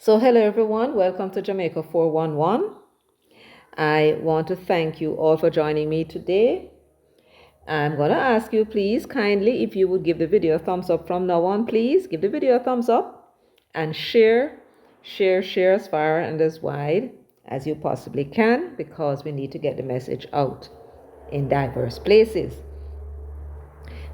So hello everyone, welcome to Jamaica 411. I want to thank you all for joining me today. I'm going to ask you please kindly if you would give the video a thumbs up from now on. Please give the video a thumbs up and share as far and as wide as you possibly can, because we need to get the message out in diverse places.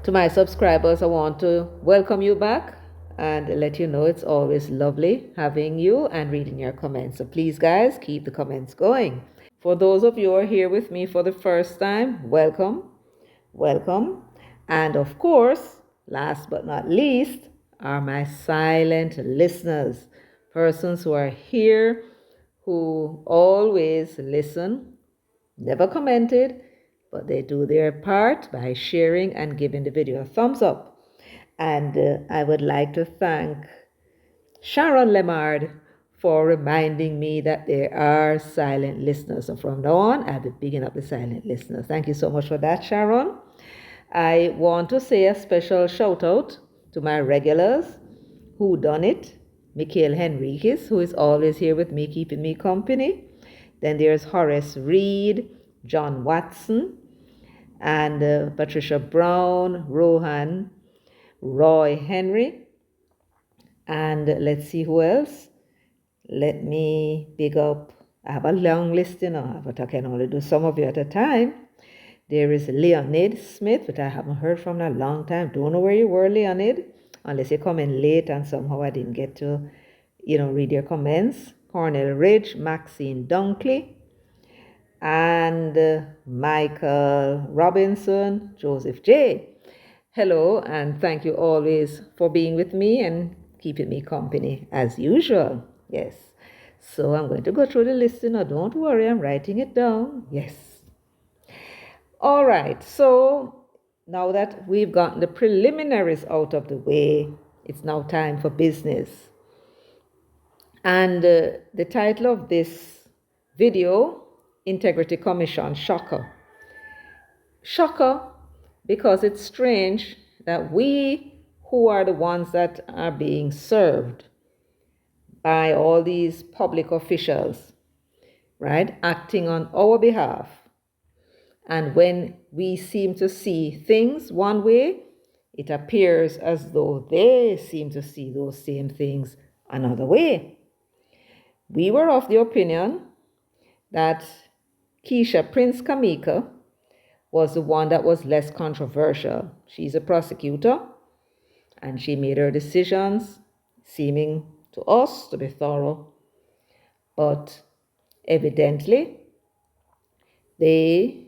To my subscribers, I want to welcome you back and let you know it's always lovely having you and reading your comments. So please, guys, keep the comments going. For those of you who are here with me for the first time, welcome. And of course, last but not least, are my silent listeners, persons who are here, who always listen, never commented, but they do their part by sharing and giving the video a thumbs up. And I would like to thank Sharon Lemard for reminding me that there are silent listeners. So from now on, I'll be picking up the silent listeners. Thank you so much for that, Sharon. I want to say a special shout out to my regulars who done it. Mikhail Henriquez, who is always here with me, keeping me company. Then there's Horace Reed, John Watson, and Patricia Brown, Rohan, Roy Henry, and let's see who else. Let me pick up, I have a long list, but I can only do some of you at a time. There is Leonid Smith, but I haven't heard from in a long time. Don't know where you were, Leonid, unless you come in late and somehow I didn't get to, read your comments. Cornell Ridge, Maxine Dunkley, and Michael Robinson, Joseph J. Hello, and thank you always for being with me and keeping me company as usual. Yes. So I'm going to go through the list. Don't worry, I'm writing it down. Yes. All right. So now that we've gotten the preliminaries out of the way, it's now time for business. And the title of this video, Integrity Commission, shocker. Shocker, because it's strange that we who are the ones that are being served by all these public officials, right, acting on our behalf, and when we seem to see things one way, it appears as though they seem to see those same things another way. We were of the opinion that Keisha Prince-Kameka was the one that was less controversial. She's a prosecutor, and she made her decisions seeming to us to be thorough. But evidently, they,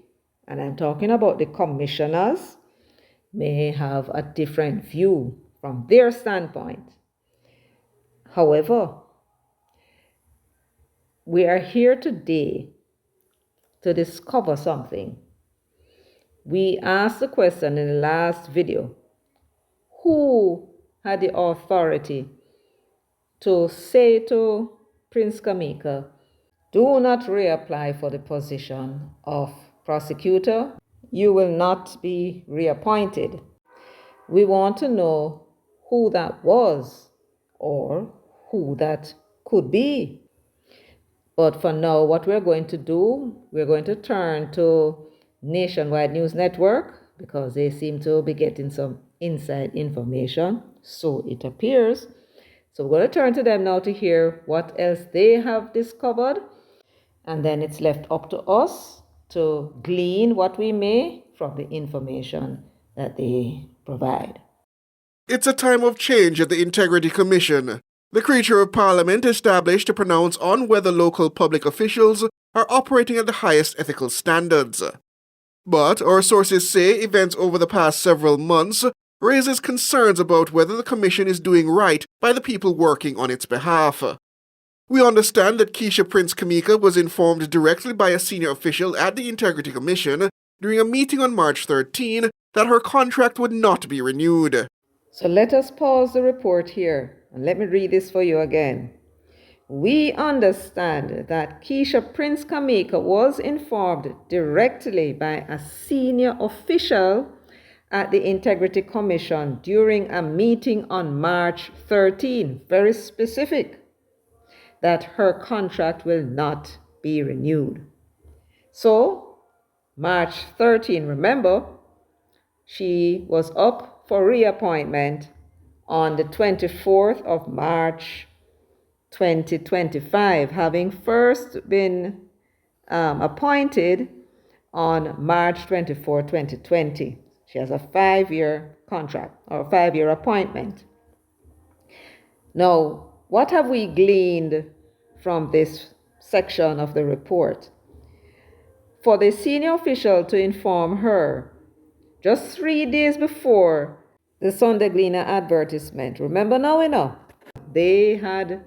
and I'm talking about the commissioners, may have a different view from their standpoint. However, we are here today to discover something. We asked the question in the last video, who had the authority to say to Prince-Kameka, do not reapply for the position of prosecutor. You will not be reappointed. We want to know who that was or who that could be. But for now, what we're going to do, we're going to turn to Nationwide News Network, because they seem to be getting some inside information, so it appears. So we're going to turn to them now to hear what else they have discovered, and then it's left up to us to glean what we may from the information that they provide. It's a time of change at the Integrity Commission. The creature of Parliament established to pronounce on whether local public officials are operating at the highest ethical standards. But our sources say events over the past several months raises concerns about whether the Commission is doing right by the people working on its behalf. We understand that Keisha Prince-Kameka was informed directly by a senior official at the Integrity Commission during a meeting on March 13 that her contract would not be renewed. So let us pause the report here and let me read this for you again. We understand that Keisha Prince-Kameka was informed directly by a senior official at the Integrity Commission during a meeting on March 13, very specific, that her contract will not be renewed. So, March 13, remember, she was up for reappointment on the 24th of March 2025, having first been appointed on March 24, 2020. She has a 5-year contract or 5-year appointment. Now, what have we gleaned from this section of the report? For the senior official to inform her just 3 days before the Sunday Gleaner advertisement. Remember now, they had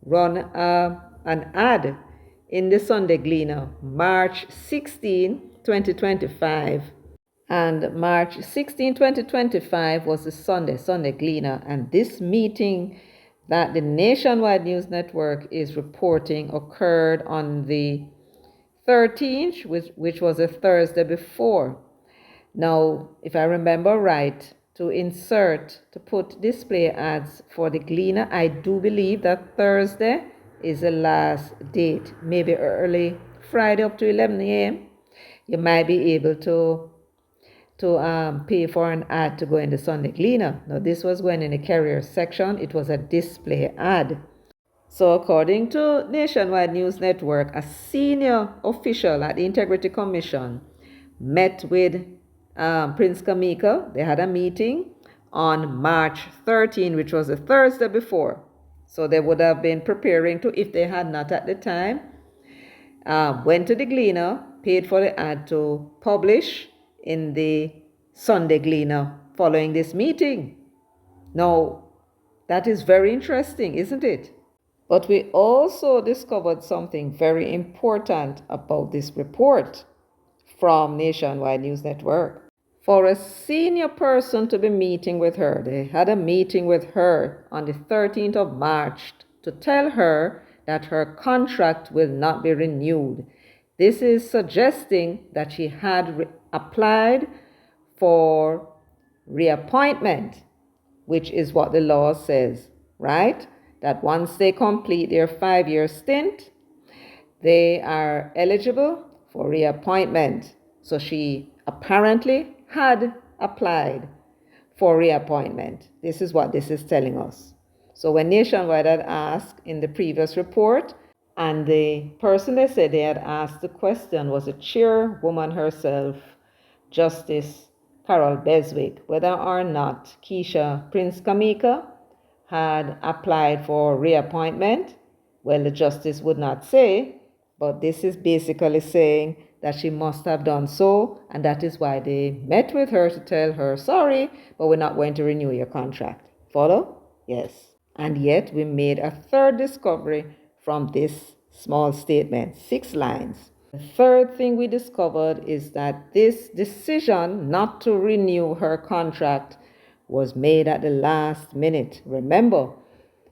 run an ad in the Sunday Gleaner, March 16, 2025. And March 16, 2025 was the Sunday Gleaner. And this meeting that the Nationwide News Network is reporting occurred on the 13th, which was a Thursday before. Now, if I remember right, to put display ads for the Gleaner, I do believe that Thursday is the last date, maybe early Friday up to 11 a.m. You might be able to pay for an ad to go in the Sunday Gleaner. Now, this was going in the carrier section. It was a display ad. So according to Nationwide News Network, a senior official at the Integrity Commission met with Prince-Kameka. They had a meeting on March 13, which was the Thursday before. So they would have been preparing to, if they had not at the time, went to the Gleaner, paid for the ad to publish in the Sunday Gleaner following this meeting. Now, that is very interesting, isn't it? But we also discovered something very important about this report from Nationwide News Network. For a senior person to be meeting with her, they had a meeting with her on the 13th of March to tell her that her contract will not be renewed. This is suggesting that she had applied for reappointment, which is what the law says, right? That once they complete their 5-year stint, they are eligible for reappointment. So she apparently had applied for reappointment. This is what this is telling us. So when Nationwide had asked in the previous report, and the person they said they had asked the question was the chairwoman herself, Justice Carol Beswick, whether or not Keisha Prince-Kameka had applied for reappointment. Well, the justice would not say, but this is basically saying that she must have done so, and that is why they met with her to tell her, sorry, but we're not going to renew your contract. Follow? Yes. And yet we made a third discovery from this small statement, 6 lines. The third thing we discovered is that this decision not to renew her contract was made at the last minute. Remember,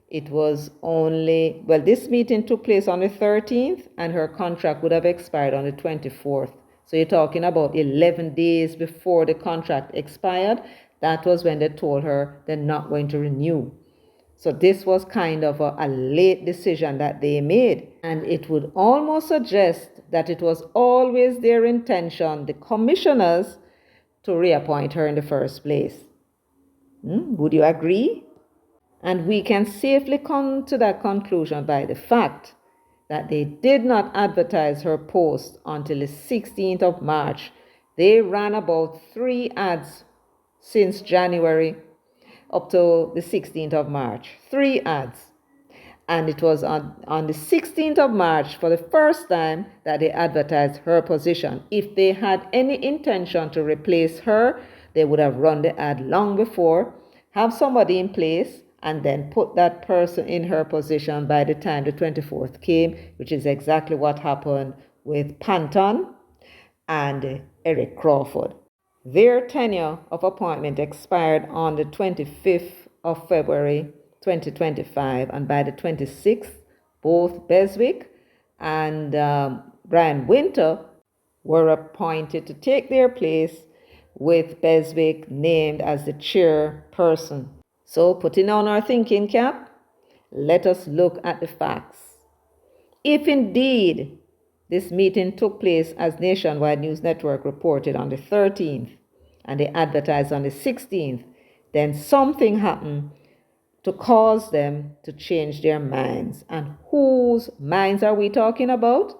it was this meeting took place on the 13th and her contract would have expired on the 24th. So you're talking about 11 days before the contract expired. That was when they told her they're not going to renew. So this was kind of a late decision that they made. And it would almost suggest that it was always their intention, the commissioners, to reappoint her in the first place. Would you agree? And we can safely come to that conclusion by the fact that they did not advertise her post until the 16th of March. They ran about 3 ads since January up to the 16th of March. 3 ads. And it was on the 16th of March for the first time that they advertised her position. If they had any intention to replace her, they would have run the ad long before, have somebody in place, and then put that person in her position by the time the 24th came, which is exactly what happened with Panton and Eric Crawford. Their tenure of appointment expired on the 25th of February 2025, and by the 26th, both Beswick and Brian Winter were appointed to take their place, with Beswick named as the chairperson. So, putting on our thinking cap, let us look at the facts. If indeed this meeting took place as Nationwide News Network reported on the 13th and they advertised on the 16th, then something happened to cause them to change their minds. And whose minds are we talking about?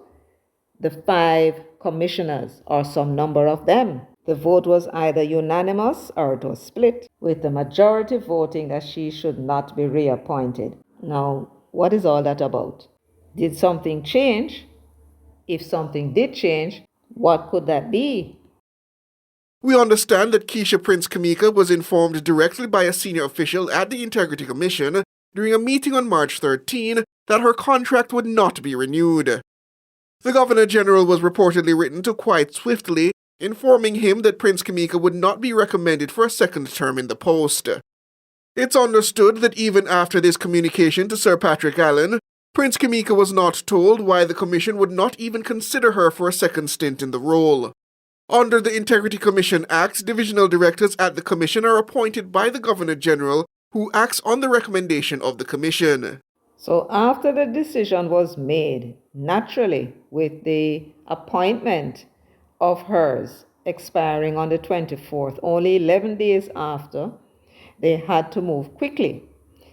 The 5 commissioners, or some number of them. The vote was either unanimous or it was split, with the majority voting that she should not be reappointed. Now, what is all that about? Did something change? If something did change, what could that be? We understand that Keisha Prince-Kameka was informed directly by a senior official at the Integrity Commission during a meeting on March 13 that her contract would not be renewed. The Governor General was reportedly written to quite swiftly, informing him that Prince-Kameka would not be recommended for a second term in the post. It's understood that even after this communication to Sir Patrick Allen, Prince-Kameka was not told why the Commission would not even consider her for a second stint in the role. Under the Integrity Commission Act, divisional directors at the Commission are appointed by the Governor General, who acts on the recommendation of the Commission. So after the decision was made, naturally, with the appointment of hers expiring on the 24th, only 11 days after, they had to move quickly.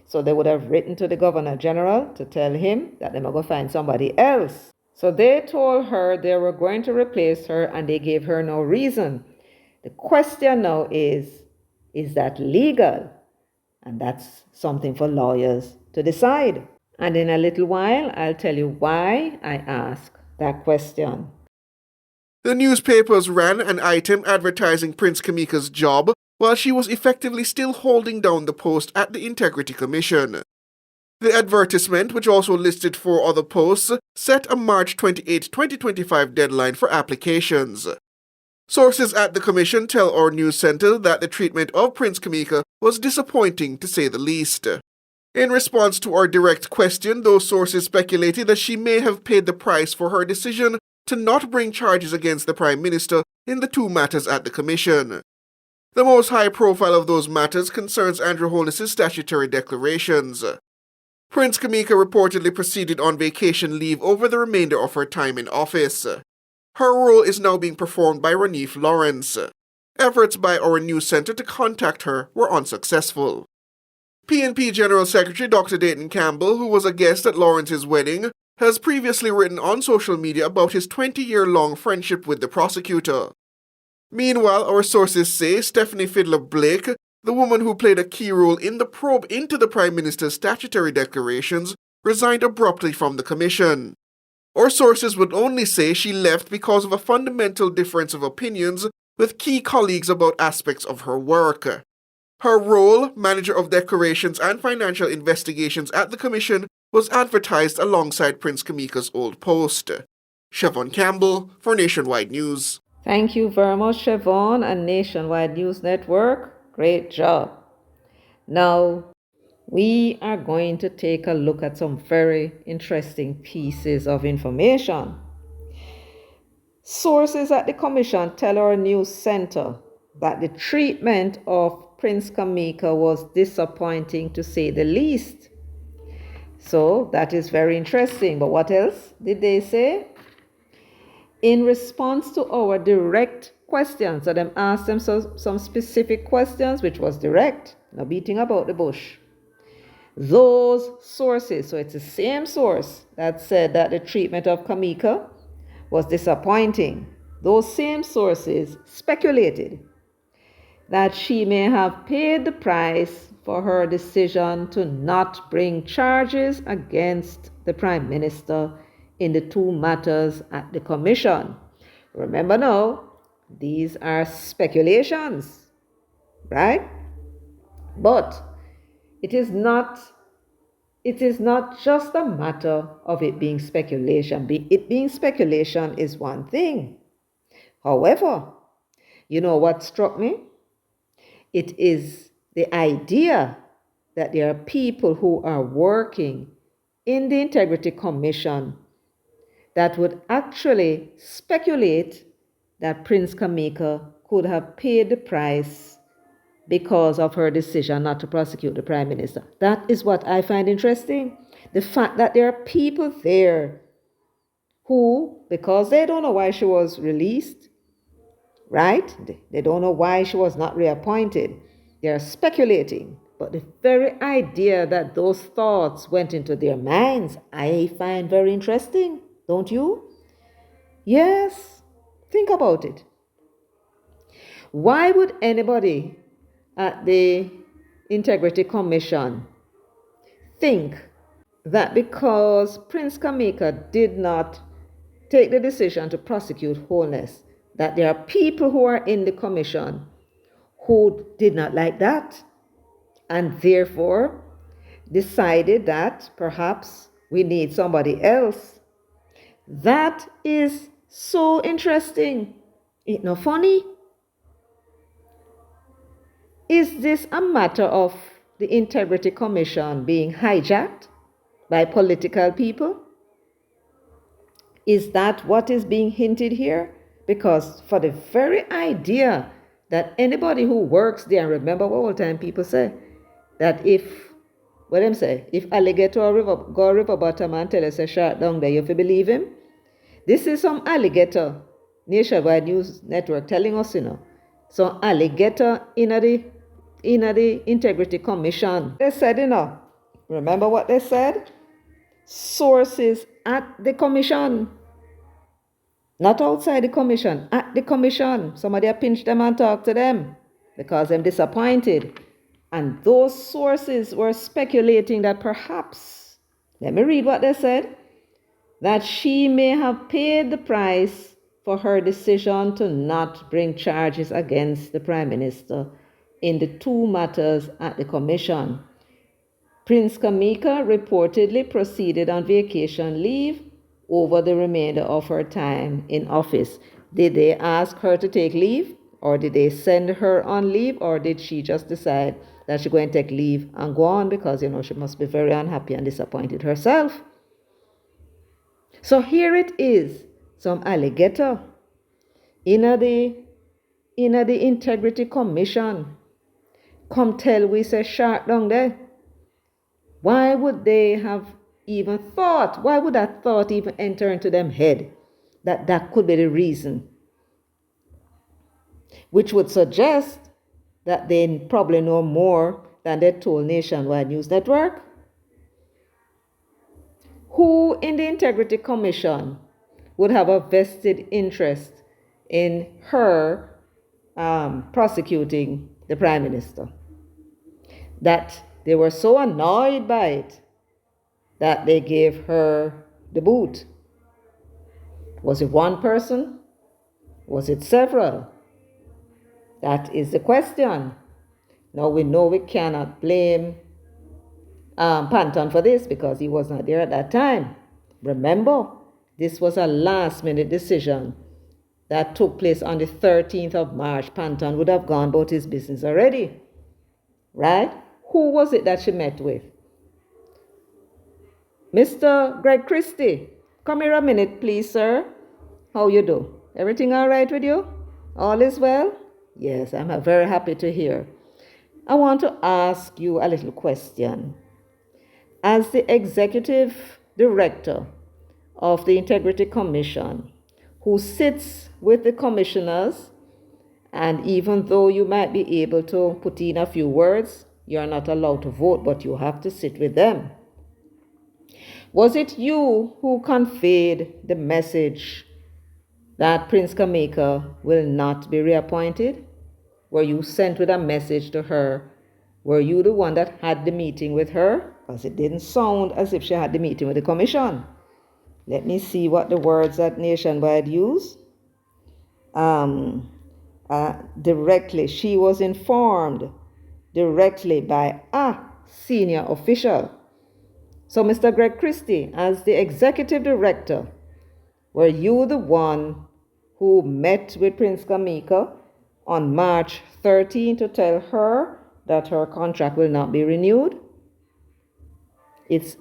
So they would have written to the Governor General to tell him that they were going to find somebody else. So they told her they were going to replace her and they gave her no reason. The question now is that legal? And that's something for lawyers to decide. And in a little while, I'll tell you why I ask that question. The newspapers ran an item advertising Prince-Kameka's job while she was effectively still holding down the post at the Integrity Commission. The advertisement, which also listed 4 other posts, set a March 28, 2025 deadline for applications. Sources at the Commission tell our news center that the treatment of Prince-Kameka was disappointing, to say the least. In response to our direct question, those sources speculated that she may have paid the price for her decision to not bring charges against the Prime Minister in the 2 matters at the Commission. The most high profile of those matters concerns Andrew Holness' statutory declarations. Prince-Kameka reportedly proceeded on vacation leave over the remainder of her time in office. Her role is now being performed by Ranif Lawrence. Efforts by our news center to contact her were unsuccessful. PNP General Secretary Dr. Dayton Campbell, who was a guest at Lawrence's wedding, has previously written on social media about his 20-year-long friendship with the prosecutor. Meanwhile, our sources say Stephanie Fiddler-Blake, the woman who played a key role in the probe into the Prime Minister's statutory declarations, resigned abruptly from the Commission. Our sources would only say she left because of a fundamental difference of opinions with key colleagues about aspects of her work. Her role, Manager of Declarations and Financial Investigations at the Commission, was advertised alongside Prince-Kameka's old post. Siobhan Campbell for Nationwide News. Thank you very much, Siobhan and Nationwide News Network. Great job. Now, we are going to take a look at some very interesting pieces of information. Sources at the Commission tell our news center that the treatment of Prince-Kameka was disappointing, to say the least. So that is very interesting. But what else did they say? In response to our direct questions, so them asked them some specific questions, which was direct, no beating about the bush. Those sources, so it's the same source that said that the treatment of Kameka was disappointing. Those same sources speculated that she may have paid the price for her decision to not bring charges against the Prime Minister in the 2 matters at the Commission. Remember now, these are speculations, right? But it is not just a matter of it being speculation. It being speculation is one thing. However, you know what struck me? It is the idea that there are people who are working in the Integrity Commission that would actually speculate that Prince-Kameka could have paid the price because of her decision not to prosecute the Prime Minister. That is what I find interesting. The fact that there are people there who, because they don't know why she was released, right? They don't know why she was not reappointed. They're speculating. But the very idea that those thoughts went into their minds, I find very interesting, don't you? Yes, think about it. Why would anybody at the Integrity Commission think that because Prince-Kameka did not take the decision to prosecute Holness, that there are people who are in the commission who did not like that and therefore decided that perhaps we need somebody else? That is so interesting. Ain't no funny? Is this a matter of the Integrity Commission being hijacked by political people? Is that what is being hinted here? Because for the very idea that anybody who works there, and remember what all time people say, that if alligator river, go river bottom and tell us a shark down there, you have to believe him? This is some alligator, Nationwide News Network telling us, some alligator in the Integrity Commission. They said, remember what they said? Sources at the commission. Not outside the commission, at the commission. Somebody have pinched them and talked to them because they're disappointed. And those sources were speculating that perhaps, let me read what they said, that she may have paid the price for her decision to not bring charges against the Prime Minister in the two matters at the commission. Prince-Kameka reportedly proceeded on vacation leave over the remainder of her time in office. Did they ask her to take leave, or did they send her on leave, or did she just decide that she's going to take leave and go on because, she must be very unhappy and disappointed herself? So here it is, some alligator in the Integrity Commission. Come tell we say shark down there. Why would they have even thought? Why would that thought even enter into them head that that could be the reason? Which would suggest that they probably know more than they told Nationwide News Network. Who in the Integrity Commission would have a vested interest in her prosecuting the Prime Minister? That they were so annoyed by it that they gave her the boot. Was it one person? Was it several? That is the question. Now we know we cannot blame Panton for this because he was not there at that time. Remember, this was a last-minute decision that took place on the 13th of March. Panton would have gone about his business already, right? Who was it that she met with? Mr. Greg Christie, come here a minute, please, sir. How you do? Everything all right with you? All is well? Yes, I'm very happy to hear. I want to ask you a little question. As the executive director of the Integrity Commission, who sits with the commissioners, and even though you might be able to put in a few words, you're not allowed to vote, but you have to sit with them. Was it you who conveyed the message that Prince-Kameka will not be reappointed? Were you sent with a message to her? Were you the one that had the meeting with her? Because it didn't sound as if she had the meeting with the commission. Let me see what the words that Nationwide use. Directly, she was informed directly by a senior official. So, Mr. Greg Christie, as the executive director, were you the one who met with Prince-Kameka on March 13 to tell her that her contract will not be renewed? It's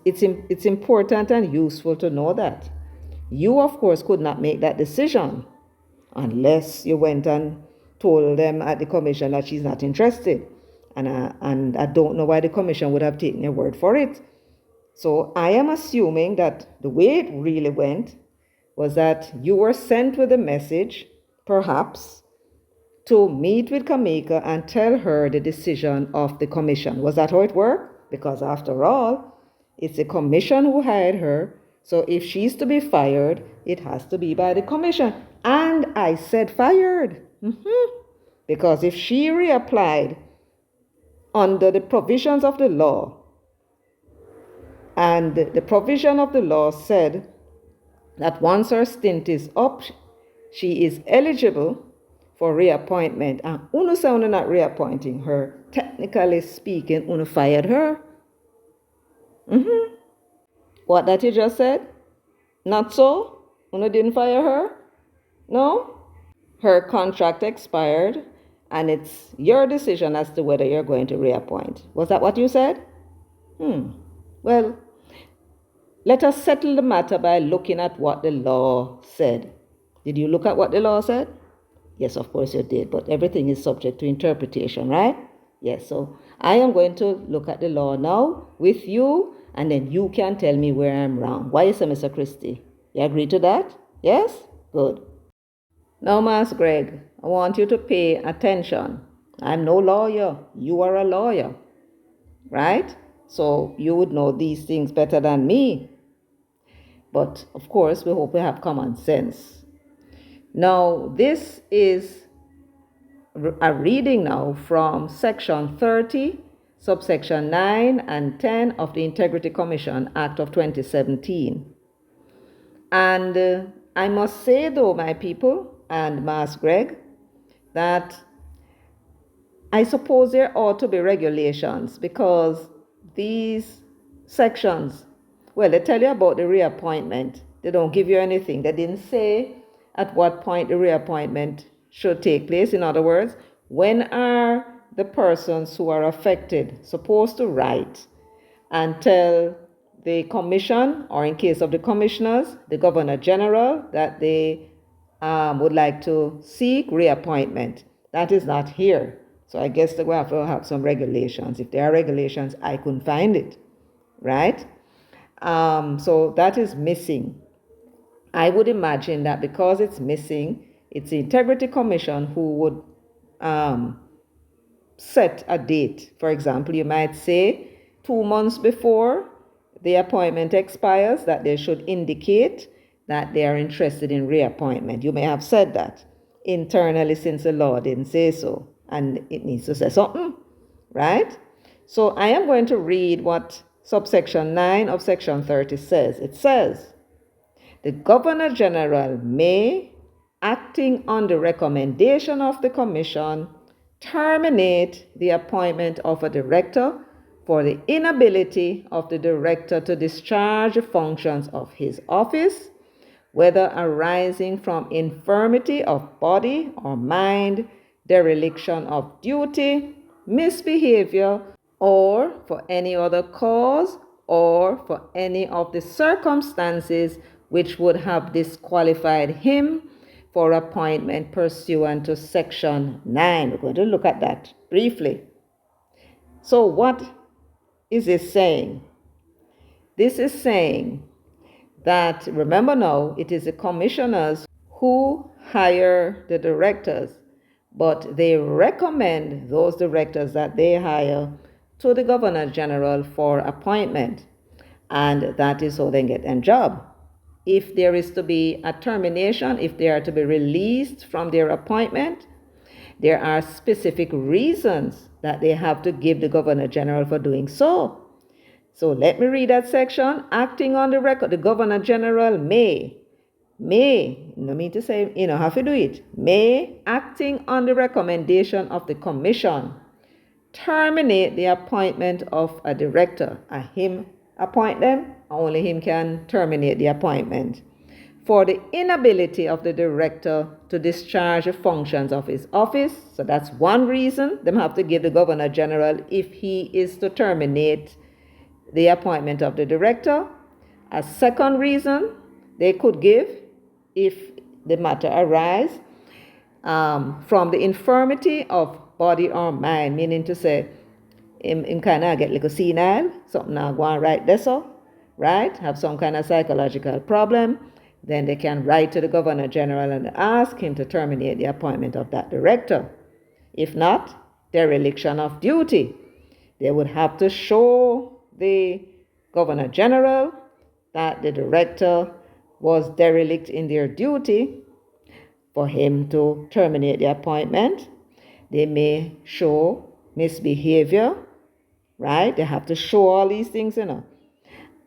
important and useful to know that. You, of course, could not make that decision unless you went and told them at the commission that she's not interested. And I don't know why the commission would have taken your word for it. So I am assuming that the way it really went was that you were sent with a message, perhaps, to meet with Kameka and tell her the decision of the commission. Was that how it worked? Because after all, it's the commission who hired her. So if she's to be fired, it has to be by the commission. And I said fired. Because if she reapplied under the provisions of the law, and the provision of the law said that once her stint is up, she is eligible for reappointment. And Uno say Uno not reappointing her. Technically speaking, Uno fired her. What that you just said? Not so? Uno didn't fire her? No? Her contract expired, and it's your decision as to whether you're going to reappoint. Was that what you said? Well, let us settle the matter by looking at what the law said. Did you look at what the law said? Yes, of course you did, but everything is subject to interpretation, right? Yes, so I am going to look at the law now with you, and then you can tell me where I'm wrong. Why is it, Mr. Christie? You agree to that? Yes? Good. Now, Mas Greg, I want you to pay attention. I'm no lawyer. You are a lawyer, right? So you would know these things better than me. But of course, we hope we have common sense. Now, this is a reading now from section 30, subsection 9 and 10 of the Integrity Commission Act of 2017. And I must say, though, my people and Mas Greg, that I suppose there ought to be regulations, because these sections, well, they tell you about the reappointment. They don't give you anything. They didn't say at what point the reappointment should take place. In other words, when are the persons who are affected supposed to write and tell the commission, or in case of the commissioners, the governor general, that they would like to seek reappointment? That is not here. So I guess that we have to have some regulations. If there are regulations, I couldn't find it, right? So that is missing. I would imagine that because it's missing, it's the Integrity Commission who would set a date. For example, you might say 2 months before the appointment expires that they should indicate that they are interested in reappointment. You may have said that internally, since the law didn't say so, and it needs to say something, right? So I am going to read what subsection 9 of section 30 says. It says, the Governor General may, acting on the recommendation of the Commission, terminate the appointment of a director for the inability of the director to discharge the functions of his office, whether arising from infirmity of body or mind, dereliction of duty, misbehavior, or for any other cause, or for any of the circumstances which would have disqualified him for appointment pursuant to section 9. We're going to look at that briefly. So what is this saying? This is saying that, remember now, it is the commissioners who hire the directors, but they recommend those directors that they hire to the Governor General for appointment, and that is how they get a job. If there is to be a termination, if they are to be released from their appointment, there are specific reasons that they have to give the Governor General for doing so. So let me read that section. Acting on the record, the Governor General may, no mean to say, you know, have to do it, may, acting on the recommendation of the Commission, terminate the appointment of a director. Him appoint them, only him can terminate the appointment for the inability of the director to discharge the functions of his office. So that's one reason them have to give the Governor General if he is to terminate the appointment of the director. A second reason they could give, if the matter arise from the infirmity of body or mind, meaning to say, him kind of get like a senile, something not going right there, so, right? Have some kind of psychological problem. then they can write to the Governor General and ask him to terminate the appointment of that director. If not, dereliction of duty. They would have to show the Governor General that the director was derelict in their duty for him to terminate the appointment. They may show misbehavior, right? They have to show all these things,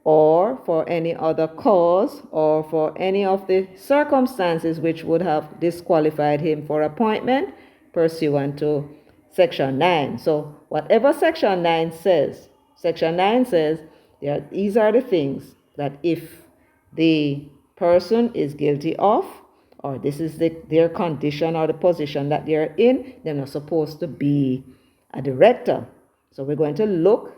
or for any other cause or for any of the circumstances which would have disqualified him for appointment pursuant to Section 9. So whatever Section 9 says, these are the things that if the person is guilty of, or this is their condition or the position that they're in, they're not supposed to be a director. So we're going to look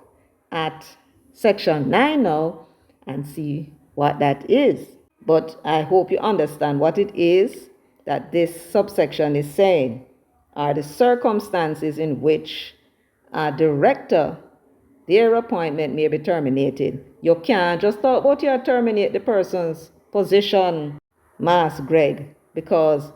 at Section 9 now and see what that is. But I hope you understand what it is that this subsection is saying are the circumstances in which a director, their appointment may be terminated. You can't just talk about you terminate the person's position, Mas Greg, because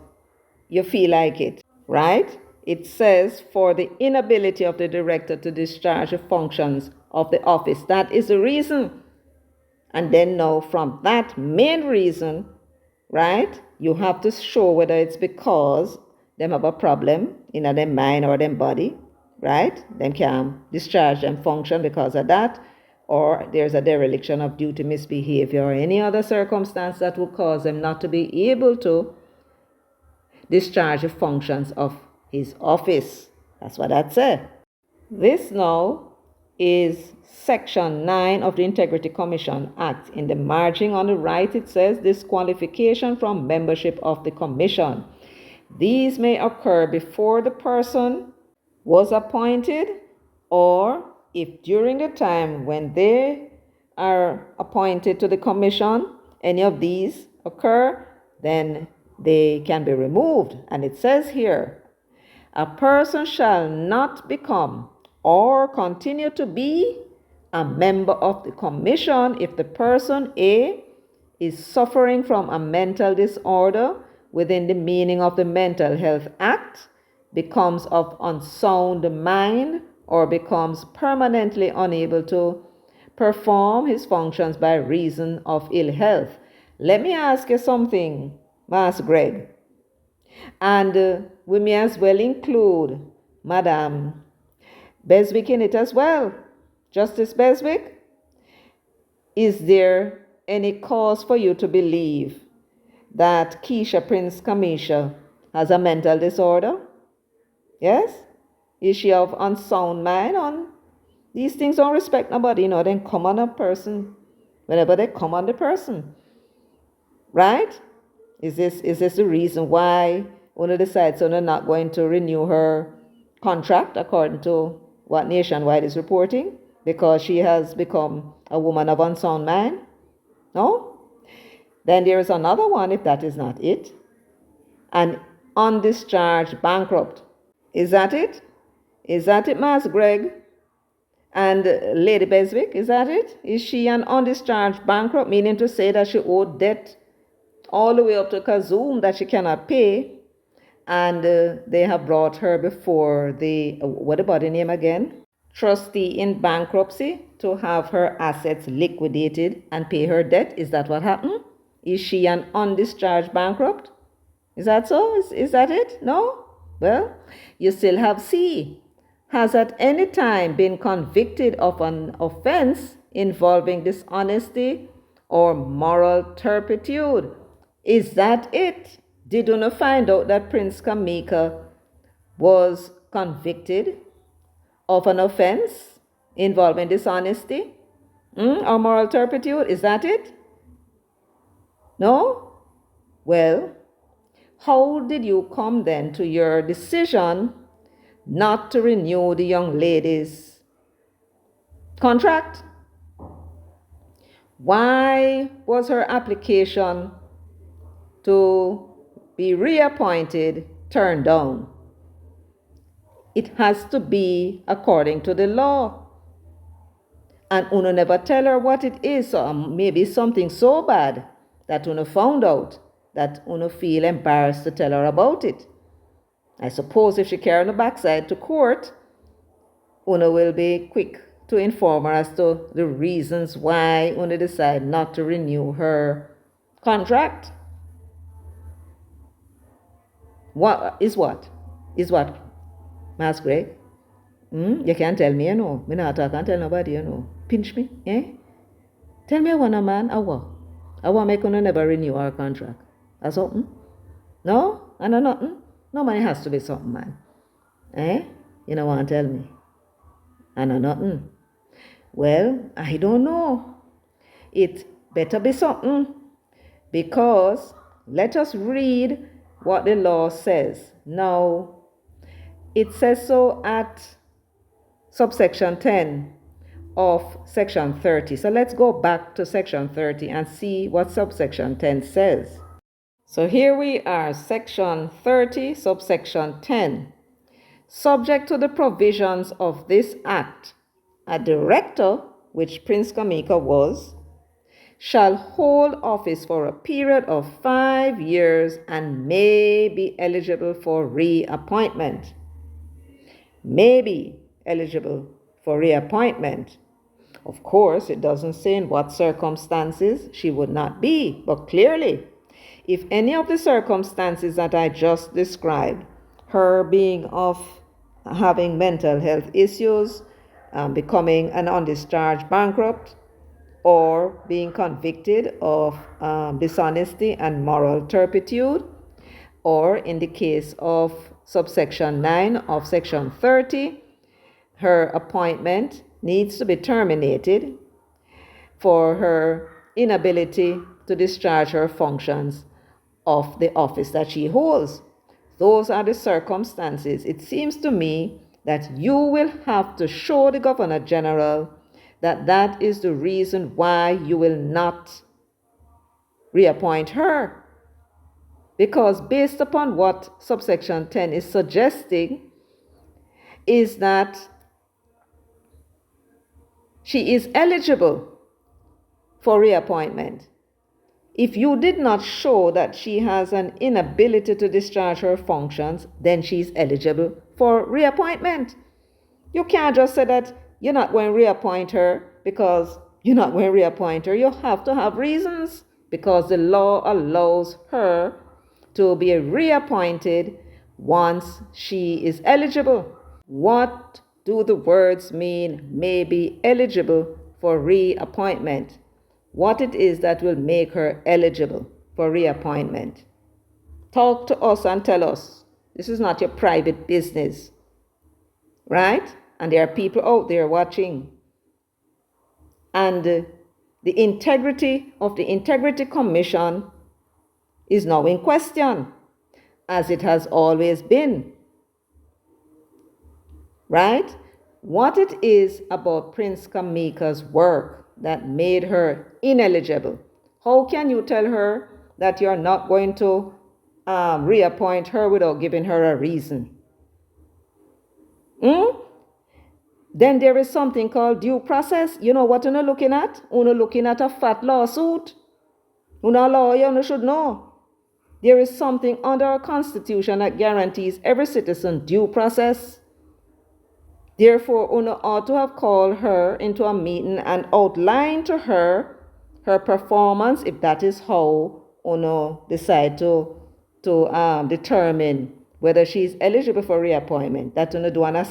you feel like it, right? It says for the inability of the director to discharge the functions of the office. That is the reason. And then now from that main reason, right, you have to show whether it's because them have a problem in their mind or their body, right? Them can discharge them function because of that, or there's a dereliction of duty, misbehavior, or any other circumstance that would cause them not to be able to discharge the functions of his office. That's what that said. This now is Section 9 of the Integrity Commission Act. In the margin on the right, it says disqualification from membership of the commission. These may occur before the person was appointed, or if during the time when they are appointed to the commission, any of these occur, then they can be removed. And it says here, a person shall not become or continue to be a member of the commission if the person A is suffering from a mental disorder within the meaning of the Mental Health Act, becomes of unsound mind, or becomes permanently unable to perform his functions by reason of ill health. Let me ask you something, Master Greg. And we may as well include Madam Beswick in it as well. Justice Beswick, is there any cause for you to believe that Keisha Prince-Kameka has a mental disorder? Yes? Is she of unsound mind? These things don't respect nobody, then come on a person whenever they come on the person. Right? Is this the reason why one decides they're not going to renew her contract according to what Nationwide is reporting? Because she has become a woman of unsound mind? No? Then there is another one, if that is not it. An undischarged bankrupt. Is that it? Is that it, Mas Greg? And Lady Beswick, is that it? Is she an undischarged bankrupt, meaning to say that she owed debt all the way up to Kazoom that she cannot pay? And they have brought her before the, what about the name again? Trustee in bankruptcy to have her assets liquidated and pay her debt. Is that what happened? Is she an undischarged bankrupt? Is that so? Is that it? No? Well, you still have C. Has at any time been convicted of an offense involving dishonesty or moral turpitude. Is that it? Did you not find out that Prince-Kameka was convicted of an offense involving dishonesty or moral turpitude? Is that it? No? Well, how did you come then to your decision not to renew the young lady's contract? Why was her application to be reappointed turned down? It has to be according to the law. And Uno never tell her what it is, so maybe something so bad that Una found out that Una feel embarrassed to tell her about it. I suppose if she carry on the backside to court, Una will be quick to inform her as to the reasons why Una decide not to renew her contract. What is what? Is what? Mask Greg? You can't tell me, you know. Me not talk and tell nobody, you know. Pinch me, eh? Tell me I want a man, I want. I want make Una never renew our contract. That's something? No? I know nothing? No man, it has to be something, man. Eh? You don't want to tell me. I know nothing. Well, I don't know. It better be something. Because let us read what the law says. Now, it says so at subsection 10 of section 30. So let's go back to section 30 and see what subsection 10 says. So here we are, section 30, subsection 10. Subject to the provisions of this act, a director, which Prince-Kameka was, shall hold office for a period of 5 years and may be eligible for reappointment. May be eligible for reappointment. Of course, it doesn't say in what circumstances she would not be, but clearly, if any of the circumstances that I just described, her being of having mental health issues, becoming an undischarged bankrupt, or being convicted of dishonesty and moral turpitude, or in the case of subsection 9 of section 30, her appointment needs to be terminated for her inability to discharge her functions of the office that she holds. Those are the circumstances. It seems to me that you will have to show the Governor General that that is the reason why you will not reappoint her. Because based upon what subsection 10 is suggesting, is that she is eligible for reappointment. If you did not show that she has an inability to discharge her functions, then she's eligible for reappointment. You can't just say that you're not going to reappoint her because you're not going to reappoint her. You have to have reasons, because the law allows her to be reappointed once she is eligible. What do the words mean, may be eligible for reappointment? What it is that will make her eligible for reappointment? Talk to us and tell us. This is not your private business, right? And there are people out there watching. And the integrity of the Integrity Commission is now in question, as it has always been. Right? What it is about Prince-Kameka's work that made her ineligible? How can you tell her that you're not going to reappoint her without giving her a reason? Then there is something called due process. You know what you're looking at? You're looking at a fat lawsuit. You're not a lawyer, you should know. There is something under our Constitution that guarantees every citizen due process. Therefore, Una ought to have called her into a meeting and outlined to her her performance, if that is how Una decide to determine whether she is eligible for reappointment. That Una do an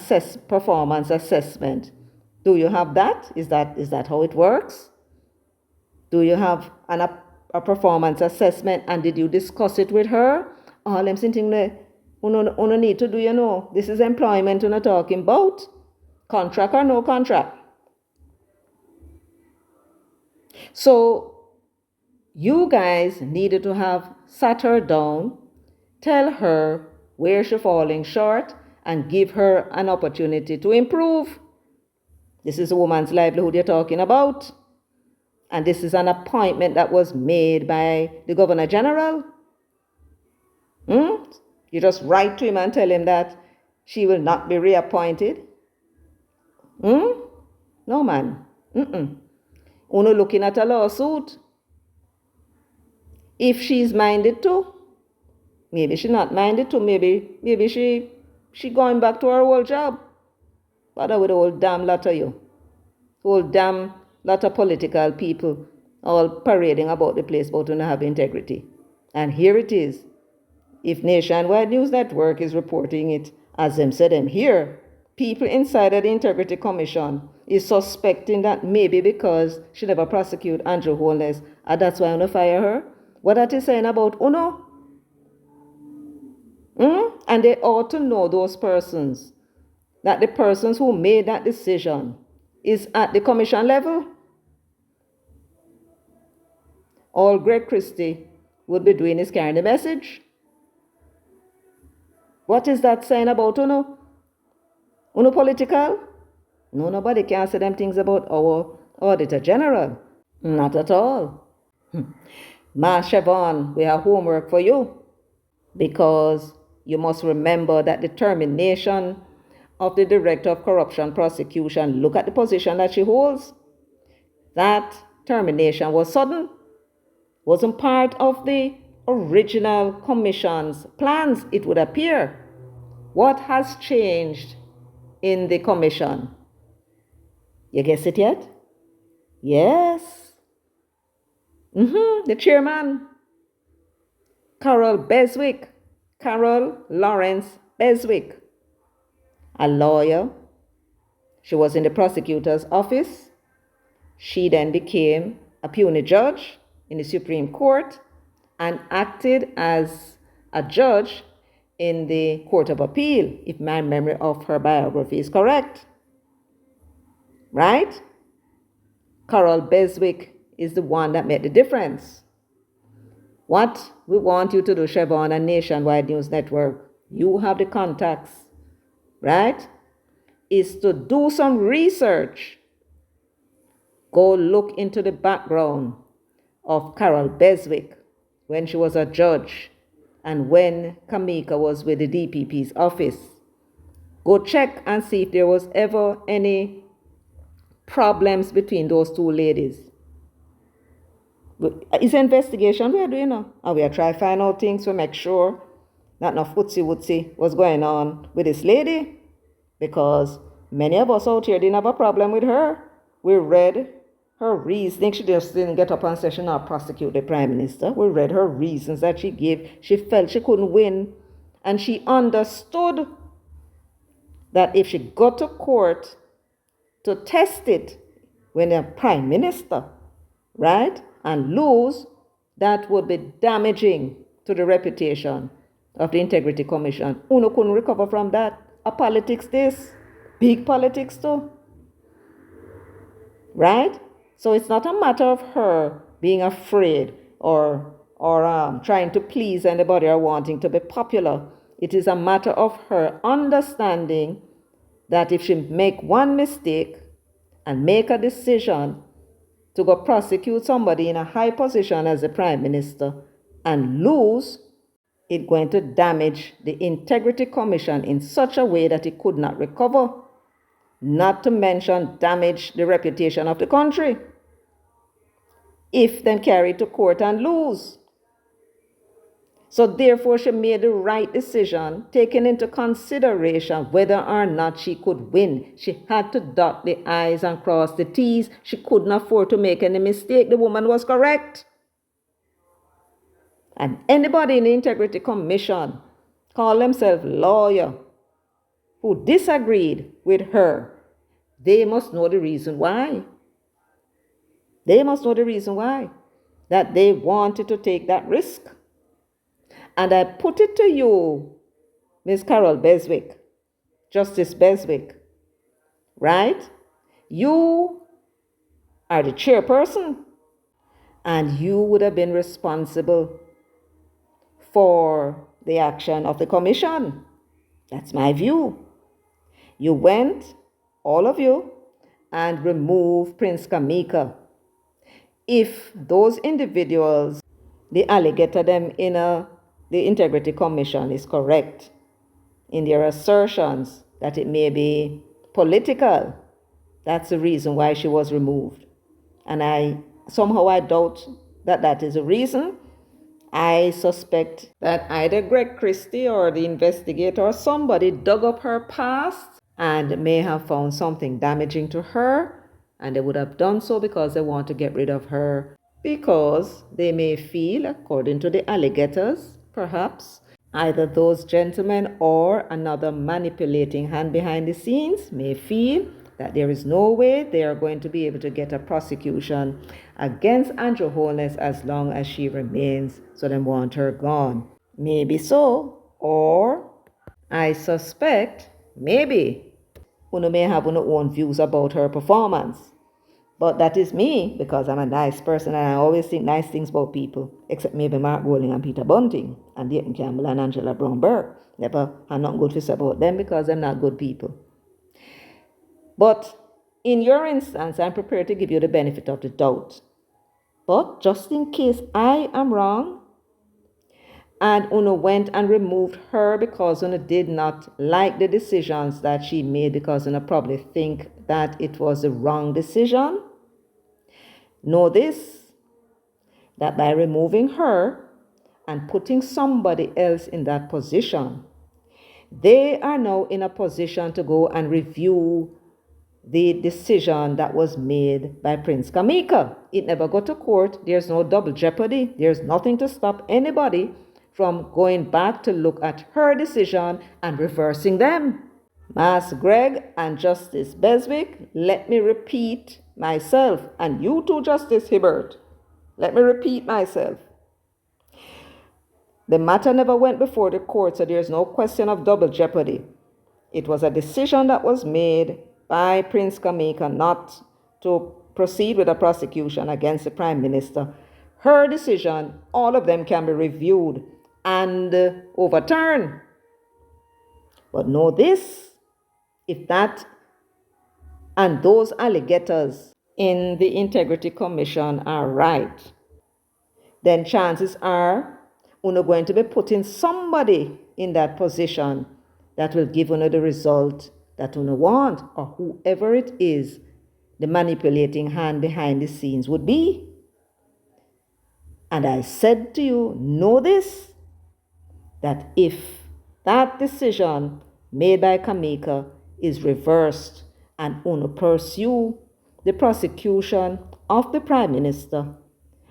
performance assessment. Do you have that? Is that how it works? Do you have a performance assessment, and did you discuss it with her? All I'm thinking that Una need to do, you know, this is employment Una talking about. Contract or no contract. So you guys needed to have sat her down, tell her where she's falling short, and give her an opportunity to improve. This is a woman's livelihood you're talking about. And this is an appointment that was made by the Governor General. You just write to him and tell him that she will not be reappointed. No, man. Uno looking at a lawsuit. If she's minded to, maybe she's not minded to, maybe she going back to her old job. Bother with the whole damn lot of you. Whole damn lot of political people all parading about the place about to have integrity. And here it is. If Nationwide News Network is reporting it, as them said them here, people inside of the Integrity Commission is suspecting that maybe because she never prosecute Andrew Holness, and that's why I want to fire her. What that is saying about Uno? And they ought to know, those persons, that the persons who made that decision is at the commission level. All Greg Christie would be doing is carrying the message. What is that saying about Uno? Uno political? No, nobody can say them things about our Auditor General. Not at all. Ma Siobhan, we have homework for you, because you must remember that the termination of the Director of Corruption Prosecution, look at the position that she holds. That termination was sudden, wasn't part of the original commission's plans, it would appear. What has changed in the commission? You guess it yet? Yes. The chairman, Carol Lawrence Beswick, a lawyer. She was in the prosecutor's office. She then became a puisne judge in the Supreme Court and acted as a judge in the Court of Appeal, if my memory of her biography is correct. Right? Carol Beswick is the one that made the difference. What we want you to do, Siobhan and Nationwide News Network, you have the contacts, right? Is to do some research. Go look into the background of Carol Beswick when she was a judge and when Kameka was with the DPP's office. Go check and see if there was ever any problems between those two ladies. It's an investigation we are doing now. And we are trying to find out things to make sure that no footsie-wootsy was going on with this lady. Because many of us out here didn't have a problem with her. We read her reasoning. She just didn't get up and say she not prosecute the Prime Minister. We read her reasons that she gave. She felt she couldn't win. And she understood that if she got to court to test it when a Prime Minister, right, and lose, that would be damaging to the reputation of the Integrity Commission. Uno couldn't recover from that. A politics this, big politics too. Right? So it's not a matter of her being afraid or trying to please anybody or wanting to be popular. It is a matter of her understanding that if she make one mistake and make a decision to go prosecute somebody in a high position as the Prime Minister and lose, it's going to damage the Integrity Commission in such a way that it could not recover, not to mention damage the reputation of the country if then carry to court and lose. So therefore she made the right decision, taking into consideration whether or not she could win. She had to dot the I's and cross the T's. She couldn't afford to make any mistake. The woman was correct. And anybody in the Integrity Commission call themselves lawyer who disagreed with her, they must know the reason why. They must know the reason why, that they wanted to take that risk. And I put it to you, Ms. Carol Beswick, Justice Beswick, right? You are the chairperson, and you would have been responsible for the action of the commission. That's my view. You went, all of you, and removed Prince-Kameka. If those individuals, the alligator them in the Integrity Commission is correct in their assertions that it may be political, that's the reason why she was removed. And somehow I doubt that that is a reason, I suspect that either Greg Christie or the investigator or somebody dug up her past and may have found something damaging to her, and they would have done so because they want to get rid of her, because they may feel, according to the alligators, perhaps, either those gentlemen or another manipulating hand behind the scenes may feel that there is no way they are going to be able to get a prosecution against Andrew Holness as long as she remains, so they want her gone. Maybe so, or I suspect, maybe, you may have your own views about her performance. But that is me, because I'm a nice person and I always think nice things about people, except maybe Mark Rowling and Peter Bunting and Dayton Campbell and Angela Brown Burke. Never have not good to say about them because they're not good people. But in your instance, I'm prepared to give you the benefit of the doubt. But just in case I am wrong, and Uno went and removed her because Uno did not like the decisions that she made, because Uno probably think that it was the wrong decision, know this, that by removing her and putting somebody else in that position, they are now in a position to go and review the decision that was made by Prince-Kameka. It never got to court. There's no double jeopardy. There's nothing to stop anybody from going back to look at her decision and reversing them. Mas Greg and Justice Beswick, let me repeat myself, and you too, Justice Hibbert, let me repeat myself. The matter never went before the court, so there's no question of double jeopardy. It was a decision that was made by Prince-Kameka not to proceed with a prosecution against the Prime Minister. Her decision, all of them can be reviewed and overturned. But know this, if that and those alligators in the Integrity Commission are right, then chances are you're going to be putting somebody in that position that will give you the result that you want, or whoever it is the manipulating hand behind the scenes would be. And I said to you, know this, that if that decision made by Kameka is reversed and Uno pursue the prosecution of the Prime Minister,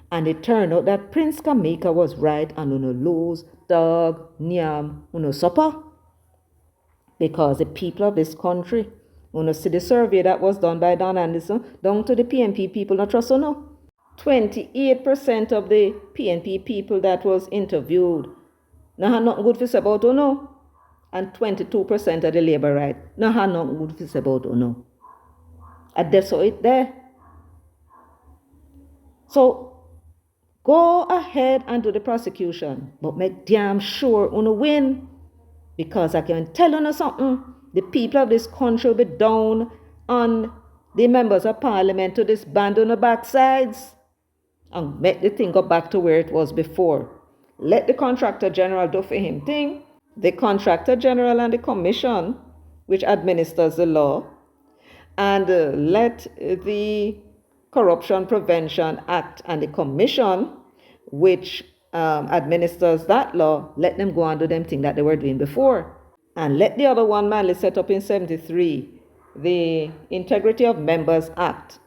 and it turned out that Prince-Kameka was right and Uno lose, dog, nyam, Uno supper. Because the people of this country, Uno see the survey that was done by Don Anderson, down to the PNP people, not trust Uno. 28% of the PNP people that was interviewed no had nothing good to say about Uno. And 22% of the Labour right no had nothing good to say about Uno. And that's how it there. So go ahead and do the prosecution, but make damn sure Uno win. Because I can tell you something, the people of this country will be down on the members of parliament to disband on the backsides and make the thing go back to where it was before. Let the contractor general do for him thing. The contractor general and the commission, which administers the law, and let the Corruption Prevention Act and the commission, which administers that law, let them go and do them thing that they were doing before. And let the other one manly set up in 73, the Integrity of Members Act.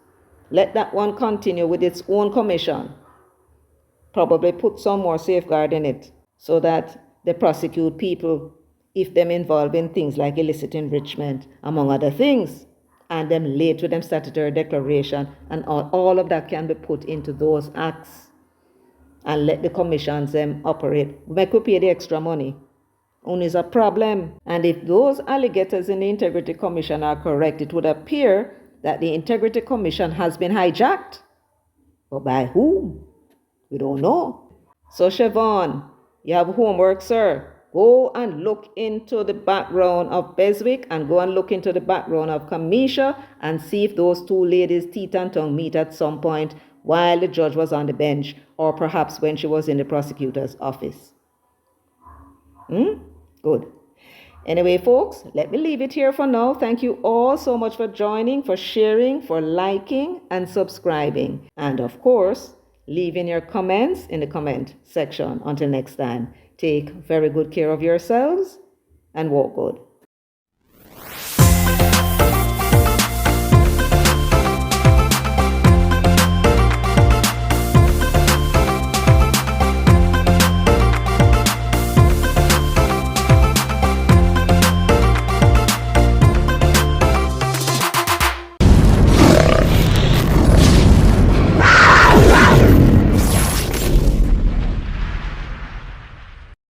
Let that one continue with its own commission. Probably put some more safeguard in it so that they prosecute people if them involved in things like illicit enrichment, among other things, and them late with them statutory declaration, and all of that can be put into those acts. And let the commissions operate. Make we pay the extra money. Only is a problem. And if those alligators in the Integrity Commission are correct, it would appear that the Integrity Commission has been hijacked. But by whom? We don't know. So Siobhan, you have homework, sir. Go and look into the background of Beswick and go and look into the background of Keisha and see if those two ladies, teeth and tongue, meet at some point while the judge was on the bench, or perhaps when she was in the prosecutor's office. Good. Anyway, folks, let me leave it here for now. Thank you all so much for joining, for sharing, for liking, and subscribing. And of course, leaving your comments in the comment section. Until next time, take very good care of yourselves and walk good.